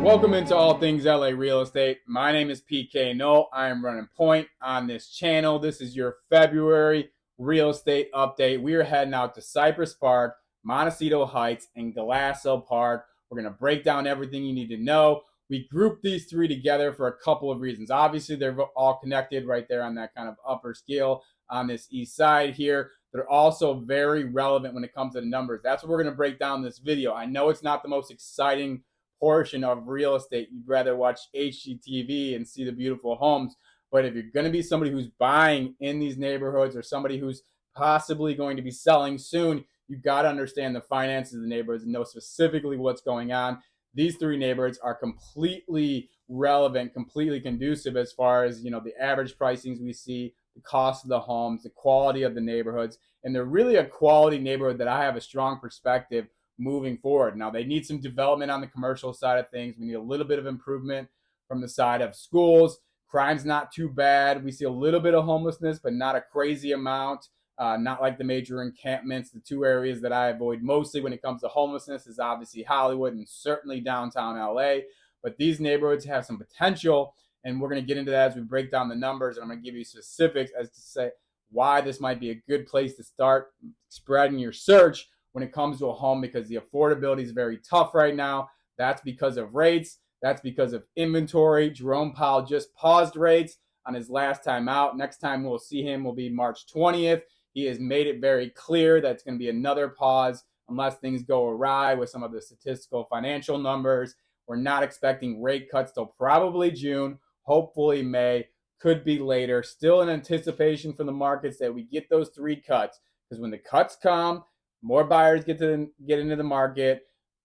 Welcome into All Things LA Real Estate. My name is PK Knoll. I am running point on this channel. This is your February real estate update. We are heading out to Cypress Park, Montecito Heights, and GLASSELL Park. We're going to break down everything you need to know. We grouped these three together for a couple of reasons. Obviously, they're all connected right there on that kind of upper scale on this east side here. They're also very relevant when it comes to the numbers. That's what we're going to break down in this video. I know it's not the most exciting portion of real estate. You'd rather watch HGTV and see the beautiful homes. But if you're going to be somebody who's buying in these neighborhoods or somebody who's possibly going to be selling soon, you've got to understand the finances of the neighborhoods and know specifically what's going on. These three neighborhoods are completely relevant, completely conducive as far as, the average pricings we see, the cost of the homes, the quality of the neighborhoods. And they're really a quality neighborhood that I have a strong perspective moving forward. Now, they need some development on the commercial side of things. We need a little bit of improvement from the side of schools. Crime's not too bad. We see a little bit of homelessness, but not a crazy amount. Not like the major encampments. The two areas that I avoid mostly when it comes to homelessness is obviously Hollywood and certainly downtown LA. But these neighborhoods have some potential, and we're going to get into that as we break down the numbers. And I'm going to give you specifics as to say why this might be a good place to start spreading your search when it comes to a home, because the affordability is very tough right now. That's because of rates. That's because of inventory. Jerome Powell just paused rates on his last time out. Next time we'll see him will be March 20th. He has made it very clear that it's going to be another pause unless things go awry with some of the statistical financial numbers. We're not expecting rate cuts till probably June, hopefully May, could be later. Still in anticipation from the markets that we get those three cuts, because when the cuts come, more buyers get into the market.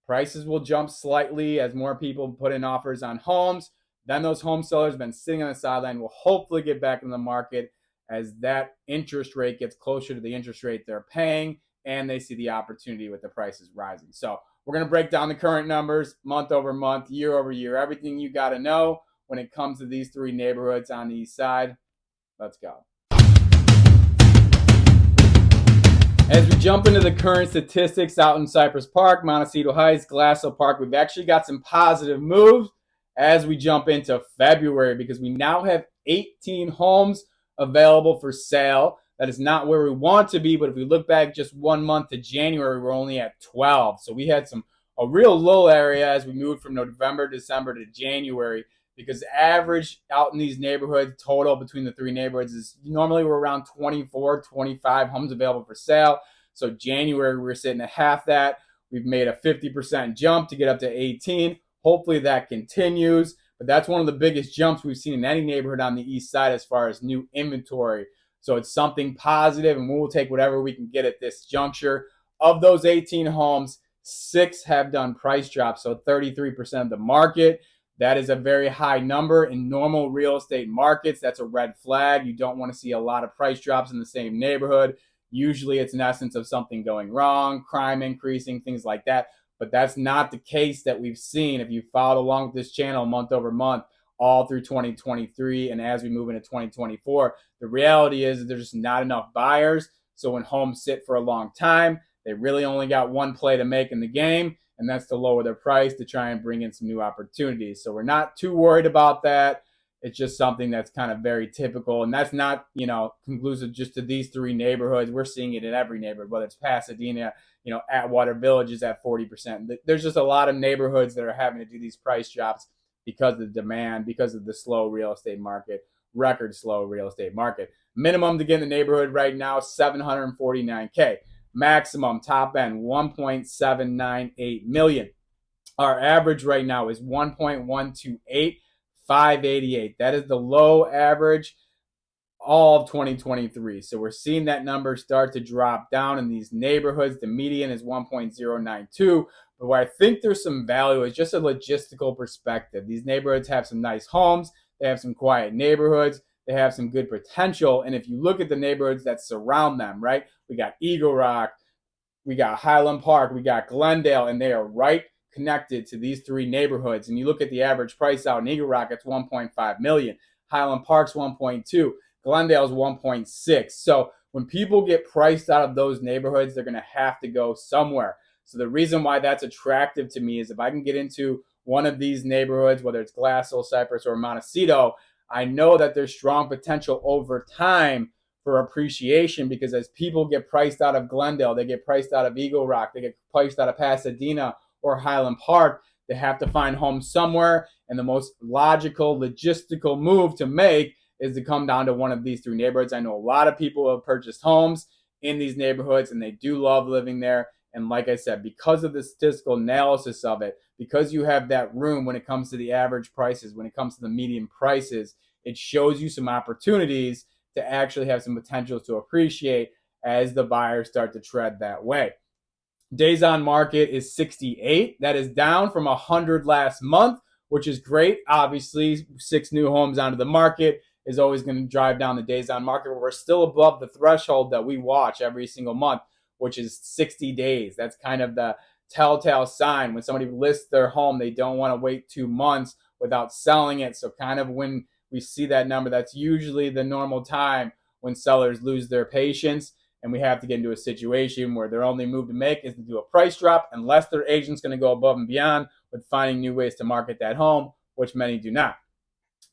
Prices will jump slightly as more people put in offers on homes. Then those home sellers have been sitting on the sideline will hopefully get back in the market as that interest rate gets closer to the interest rate they're paying, and they see the opportunity with the prices rising. So we're going to break down the current numbers month over month, year over year, everything you got to know when it comes to these three neighborhoods on the east side. Let's go. As we jump into the current statistics out in Cypress Park, Montecito Heights, GLASSELL Park, we've actually got some positive moves as we jump into February, because we now have 18 homes available for sale. That is not where we want to be, but if we look back just 1 month to January, we're only at 12. So we had a real lull area as we moved from November, December to January, because the average out in these neighborhoods total between the three neighborhoods is normally we're around 24, 25 homes available for sale. So January, we're sitting at half that. We've made a 50% jump to get up to 18. Hopefully that continues. But that's one of the biggest jumps we've seen in any neighborhood on the east side as far as new inventory. So it's something positive, and we'll take whatever we can get at this juncture. Of those 18 homes, 6 have done price drops, so 33% of the market. That is a very high number. In normal real estate markets, that's a red flag. You don't want to see a lot of price drops in the same neighborhood. Usually it's an essence of something going wrong, crime increasing, things like that. But that's not the case that we've seen if you followed along with this channel month over month all through 2023 and as we move into 2024. The reality is that there's just not enough buyers. So when homes sit for a long time, they really only got one play to make in the game, and that's to lower their price to try and bring in some new opportunities. So we're not too worried about that. It's just something that's kind of very typical, and that's not, conclusive just to these three neighborhoods. We're seeing it in every neighborhood, whether it's Pasadena, Atwater Village is at 40%. There's just a lot of neighborhoods that are having to do these price drops because of the demand, because of the slow real estate market, record slow real estate market. Minimum to get in the neighborhood right now, $749K. Maximum top end, $1.798 million. Our average right now is $1.128. 588. That is the low average all of 2023. So we're seeing that number start to drop down in these neighborhoods. The median is 1.092. But where I think there's some value is just a logistical perspective. These neighborhoods have some nice homes. They have some quiet neighborhoods. They have some good potential. And if you look at the neighborhoods that surround them, right? We got Eagle Rock, we got Highland Park, we got Glendale, and they are right connected to these three neighborhoods. And you look at the average price out in Eagle Rock, it's $1.5 million. Highland Park's $1.2. Glendale's $1.6. So when people get priced out of those neighborhoods, they're going to have to go somewhere. So the reason why that's attractive to me is if I can get into one of these neighborhoods, whether it's GLASSELL, Cypress, or Montecito, I know that there's strong potential over time for appreciation, because as people get priced out of Glendale, they get priced out of Eagle Rock, they get priced out of Pasadena or Highland Park, they have to find homes somewhere, and the most logical, logistical move to make is to come down to one of these three neighborhoods. I know a lot of people have purchased homes in these neighborhoods, and they do love living there. And like I said, because of the statistical analysis of it, because you have that room when it comes to the average prices, when it comes to the median prices, it shows you some opportunities to actually have some potential to appreciate as the buyers start to tread that way. Days on market is 68. That is down from 100 last month, which is great. Obviously, 6 new homes onto the market is always going to drive down the days on market, but we're still above the threshold that we watch every single month, which is 60 days. That's kind of the telltale sign. When somebody lists their home, they don't want to wait 2 months without selling it. So kind of when we see that number, that's usually the normal time when sellers lose their patience, and we have to get into a situation where their only move to make is to do a price drop, unless their agent's going to go above and beyond with finding new ways to market that home, which many do not.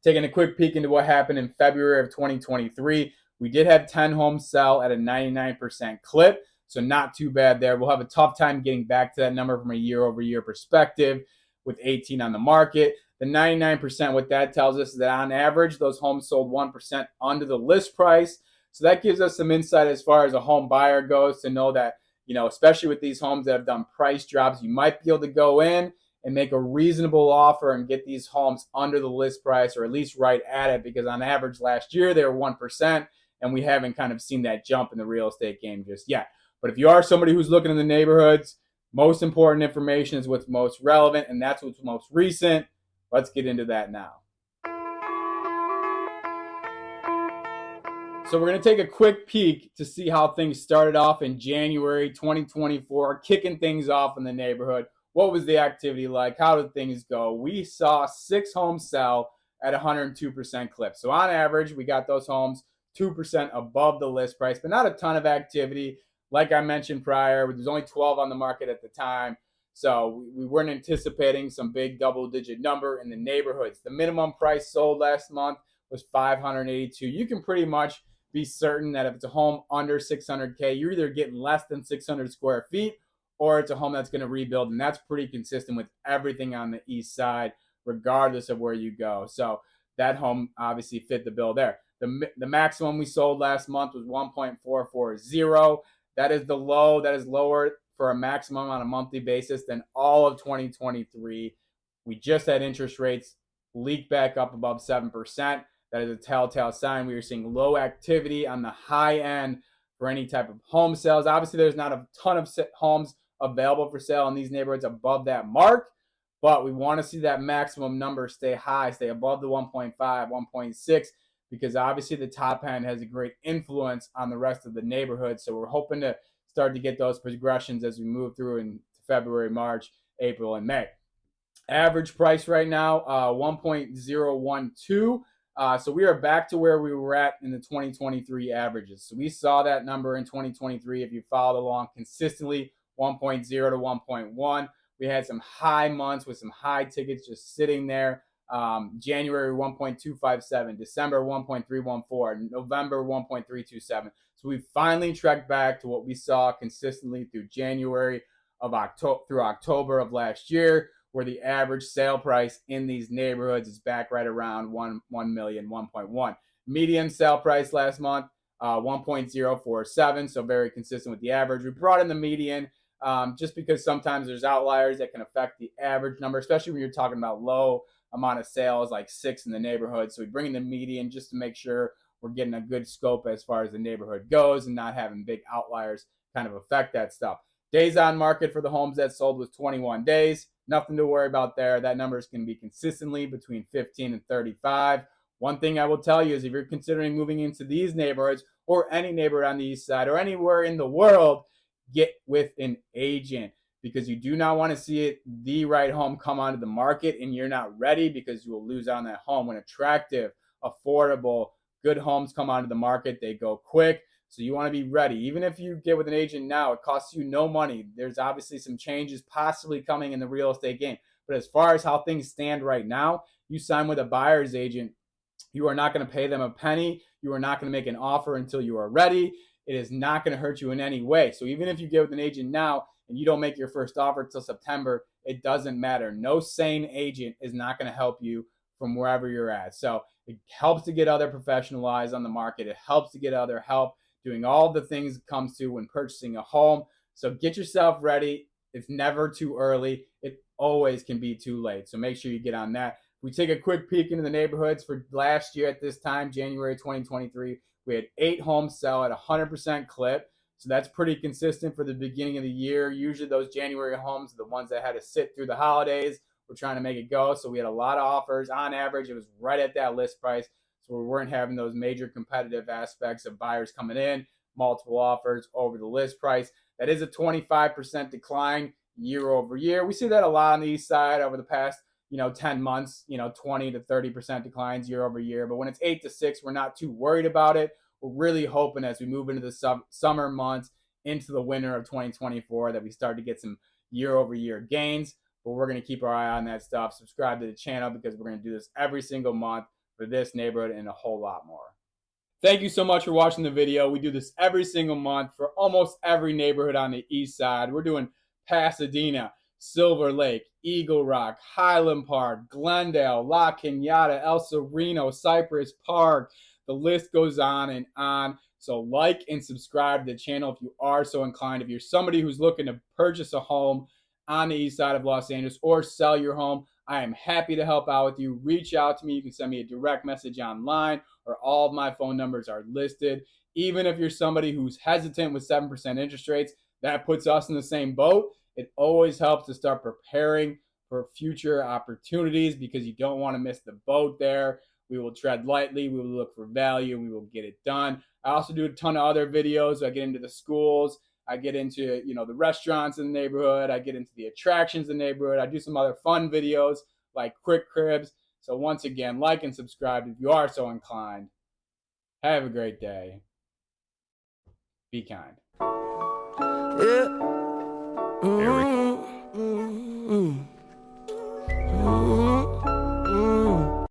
Taking a quick peek into what happened in February of 2023, we did have 10 homes sell at a 99% clip, so not too bad there. We'll have a tough time getting back to that number from a year-over-year perspective with 18 on the market. The 99%, what that tells us is that on average, those homes sold 1% under the list price. So that gives us some insight as far as a home buyer goes, to know that, especially with these homes that have done price drops, you might be able to go in and make a reasonable offer and get these homes under the list price, or at least right at it, because on average last year they were 1%, and we haven't kind of seen that jump in the real estate game just yet. But if you are somebody who's looking in the neighborhoods, most important information is what's most relevant, and that's what's most recent. Let's get into that now. So we're going to take a quick peek to see how things started off in January 2024, kicking things off in the neighborhood. What was the activity like? How did things go? We saw 6 homes sell at 102% clip. So on average, we got those homes 2% above the list price, but not a ton of activity. Like I mentioned prior, there's only 12 on the market at the time. So we weren't anticipating some big double-digit number in the neighborhoods. The minimum price sold last month was $582. You can pretty much be certain that if it's a home under 600K, you're either getting less than 600 square feet, or it's a home that's going to rebuild. And that's pretty consistent with everything on the east side, regardless of where you go. So that home obviously fit the bill there. The maximum we sold last month was 1.440. That is the low. That is lower for a maximum on a monthly basis than all of 2023. We just had interest rates leak back up above 7%. That is a telltale sign. We are seeing low activity on the high end for any type of home sales. Obviously, there's not a ton of homes available for sale in these neighborhoods above that mark, but we want to see that maximum number stay high, stay above the 1.5, 1.6, because obviously the top end has a great influence on the rest of the neighborhood. So we're hoping to start to get those progressions as we move through in February, March, April, and May. Average price right now, 1.012. So we are back to where we were at in the 2023 averages. So we saw that number in 2023. If you followed along consistently, 1.0 to 1.1. We had some high months with some high tickets just sitting there. January 1.257, December 1.314, November 1.327. So we finally trekked back to what we saw consistently through January of through October of last year, where the average sale price in these neighborhoods is back right around 1 million, 1.1. Median sale price last month, 1.047, so very consistent with the average. We brought in the median just because sometimes there's outliers that can affect the average number, especially when you're talking about low amount of sales, like 6 in the neighborhood. So we bring in the median just to make sure we're getting a good scope as far as the neighborhood goes and not having big outliers kind of affect that stuff. Days on market for the homes that sold was 21 days. Nothing to worry about there. That number is going to be consistently between 15 and 35. One thing I will tell you is if you're considering moving into these neighborhoods or any neighborhood on the east side or anywhere in the world, get with an agent, because you do not want to see the right home come onto the market and you're not ready, because you will lose out on that home. When attractive, affordable, good homes come onto the market, they go quick. So you want to be ready. Even if you get with an agent now, it costs you no money. There's obviously some changes possibly coming in the real estate game, But as far as how things stand right now, you sign with a buyer's agent, you are not going to pay them a penny. You are not going to make an offer until you are ready. It is not going to hurt you in any way. So even if you get with an agent now and you don't make your first offer until September, it doesn't matter. No sane agent is not going to help you from wherever you're at. So it helps to get other professional eyes on the market. It helps to get other help doing all the things it comes to when purchasing a home. So get yourself ready. It's never too early. It always can be too late. So make sure you get on that. We take a quick peek into the neighborhoods for last year at this time, January 2023. We had 8 homes sell at 100% clip. So that's pretty consistent for the beginning of the year. Usually those January homes are the ones that had to sit through the holidays. We're trying to make it go. So we had a lot of offers. On average, it was right at that list price. So we weren't having those major competitive aspects of buyers coming in, multiple offers over the list price. That is a 25% decline year over year. We see that a lot on the east side over the past 10 months, 20 to 30% declines year over year. But when it's 8 to 6, we're not too worried about it. We're really hoping as we move into the summer months, into the winter of 2024, that we start to get some year over year gains. But we're going to keep our eye on that stuff. Subscribe to the channel because we're going to do this every single month for this neighborhood and a whole lot more. Thank you so much for watching the video. We do this every single month for almost every neighborhood on the east side. We're doing Pasadena, Silver Lake, Eagle Rock, Highland Park, Glendale, La Cañada, El Sereno, Cypress Park. The list goes on and on. So like and subscribe to the channel if you are so inclined. If you're somebody who's looking to purchase a home on the east side of Los Angeles or sell your home, I am happy to help out with you. Reach out to me. You can send me a direct message online, or all of my phone numbers are listed. Even if you're somebody who's hesitant with 7% interest rates, that puts us in the same boat. It always helps to start preparing for future opportunities because you don't want to miss the boat there. We will tread lightly. We will look for value. And we will get it done. I also do a ton of other videos. I get into the schools. I get into, the restaurants in the neighborhood. I get into the attractions in the neighborhood. I do some other fun videos like quick cribs. So once again, like and subscribe if you are so inclined. Have a great day. Be kind. Yeah.